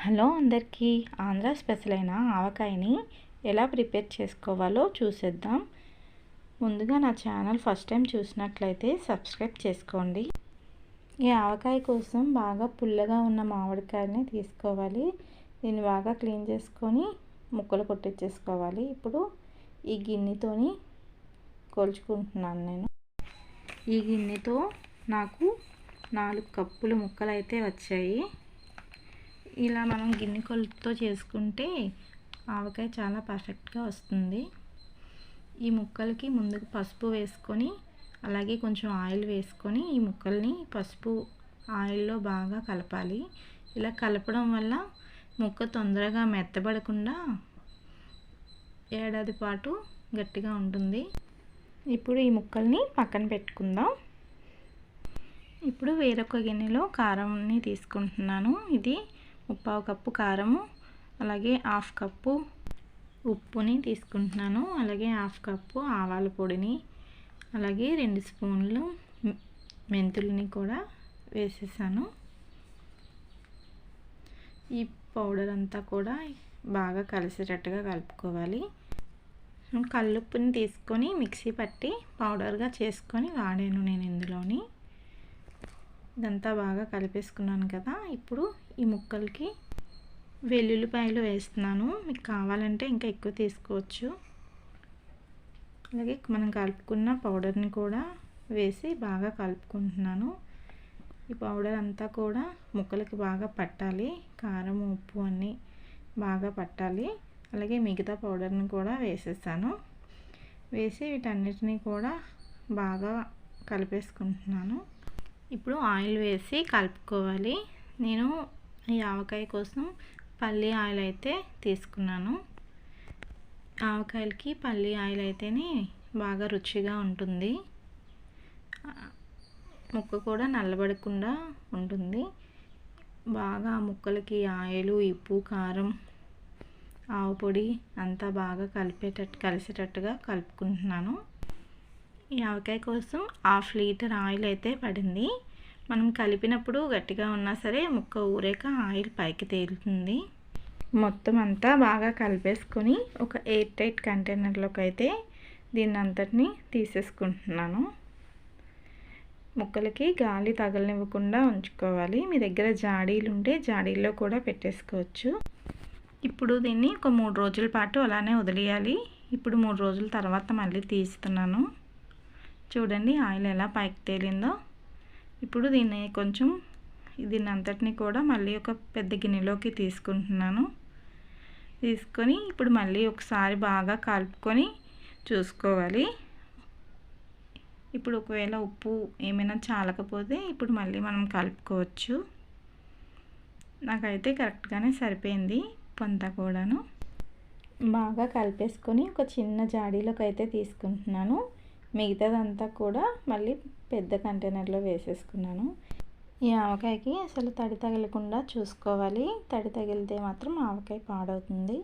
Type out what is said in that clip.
Hello అందరికీ, Andhra special అయిన ఆవకాయని ఎలా ప్రిపేర్ చేసుకోవాలో చూసేద్దాం. ముందుగా నా ఛానల్ ఫస్ట్ టైం చూసినట్లయితే సబ్స్క్రైబ్ చేసుకోండి. ఈ ఆవకాయ కోసం బాగా పుల్లగా ఉన్న మామిడికాయని తీసుకోవాలి. దీన్ని బాగా క్లీన్ చేసుకొని ముక్కలు కొట్టించేసుకోవాలి. ఇప్పుడు ఈ గిన్నెతోని కొలుచుకుంటున్నాను నేను. ఈ గిన్నెతో నాకు 4 కప్పులు ముక్కలు అయితే వచ్చాయి. ఇలా మనం గిన్నె కొలతతో చేసుకుంటే ఆవకాయ చాలా పర్ఫెక్ట్గా వస్తుంది. ఈ ముక్కలకి ముందుకు పసుపు వేసుకొని అలాగే కొంచెం ఆయిల్ వేసుకొని ఈ ముక్కల్ని పసుపు ఆయిల్లో బాగా కలపాలి. ఇలా కలపడం వల్ల ముక్క తొందరగా మెత్తబడకుండా ఏడాది పాటు గట్టిగా ఉంటుంది. ఇప్పుడు ఈ ముక్కల్ని పక్కన పెట్టుకుందాం. ఇప్పుడు వేరొక గిన్నెలో కారంని తీసుకుంటున్నాను. ఇది 1/4 కప్పు కారము, అలాగే 1/2 కప్పు ఉప్పుని తీసుకుంటున్నాను, అలాగే 1/2 కప్పు ఆవాల పొడిని, అలాగే 2 స్పూన్లు మెంతులని కూడా వేసేసాను. ఈ పౌడర్ అంతా కూడా బాగా కలిసేటట్టుగా కలుపుకోవాలి. కల్లుప్పుని తీసుకొని మిక్సీ పట్టి పౌడర్గా చేసుకొని వాడాను నేను ఇందులోని. ఇదంతా బాగా కలిపేసుకున్నాను కదా. ఇప్పుడు ఈ ముక్కలకి వెల్లుల్లిపాయలు వేస్తున్నాను. మీకు కావాలంటే ఇంకా ఎక్కువ తీసుకోవచ్చు. అలాగే మనం కలుపుకున్న పౌడర్ని కూడా వేసి బాగా కలుపుకుంటున్నాను. ఈ పౌడర్ అంతా కూడా ముక్కలకి బాగా పట్టాలి. కారం ఉప్పు అన్నీ బాగా పట్టాలి. అలాగే మిగతా పౌడర్ని కూడా వేసేసాను. వేసి వీటన్నిటిని కూడా బాగా కలిపేసుకుంటున్నాను. ఇప్పుడు ఆయిల్ వేసి కలుపుకోవాలి. నేను ఈ ఆవకాయ కోసం పల్లి ఆయిల్ అయితే తీసుకున్నాను. ఆవకాయలకి పల్లి ఆయిల్ అయితేనే బాగా రుచిగా ఉంటుంది. ముక్క కూడా నల్లబడకుండా ఉంటుంది. బాగా ముక్కలకి ఆయిల్, ఉప్పు, కారం, ఆవు పొడి అంతా బాగా కలిసేటట్టుగా కలుపుకుంటున్నాను. ఈ ఆవకాయ కోసం 1/2 లీటర్ ఆయిల్ అయితే పడింది. మనం కలిపినప్పుడు గట్టిగా ఉన్నా సరే ముక్క ఊరేక ఆయిల్ పైకి తేలుతుంది. మొత్తం అంతా బాగా కలిపేసుకొని ఒక ఎయిర్ టైట్ కంటైనర్లోకి అయితే దీన్ని అంతటిని తీసేసుకుంటున్నాను. ముక్కలకి గాలి తగలనివ్వకుండా ఉంచుకోవాలి. మీ దగ్గర జాడీలు ఉంటే జాడీల్లో కూడా పెట్టేసుకోవచ్చు. ఇప్పుడు దీన్ని ఒక 3 రోజుల పాటు అలానే వదిలేయాలి. ఇప్పుడు 3 రోజుల తర్వాత మళ్ళీ తీస్తున్నాను. చూడండి ఆయిల్ ఎలా పైకి తేలిందో. ఇప్పుడు దీన్ని అంతటిని కూడా మళ్ళీ ఒక పెద్ద గిన్నెలోకి తీసుకుంటున్నాను. తీసుకొని ఇప్పుడు మళ్ళీ ఒకసారి బాగా కలుపుకొని చూసుకోవాలి. ఇప్పుడు ఒకవేళ ఉప్పు ఏమైనా చాలకపోతే ఇప్పుడు మళ్ళీ మనం కలుపుకోవచ్చు. నాకైతే కరెక్ట్గానే సరిపోయింది ఉప్పు అంతా కూడాను. బాగా కలిపేసుకొని ఒక చిన్న జాడీలోకి అయితే తీసుకుంటున్నాను. మిగతాదంతా కూడా మళ్ళీ పెద్ద కంటైనర్లో వేసేసుకున్నాను. ఈ ఆవకాయకి అసలు తడి తగలకుండా చూసుకోవాలి. తడి తగిలితే మాత్రం ఆవకాయ పాడవుతుంది.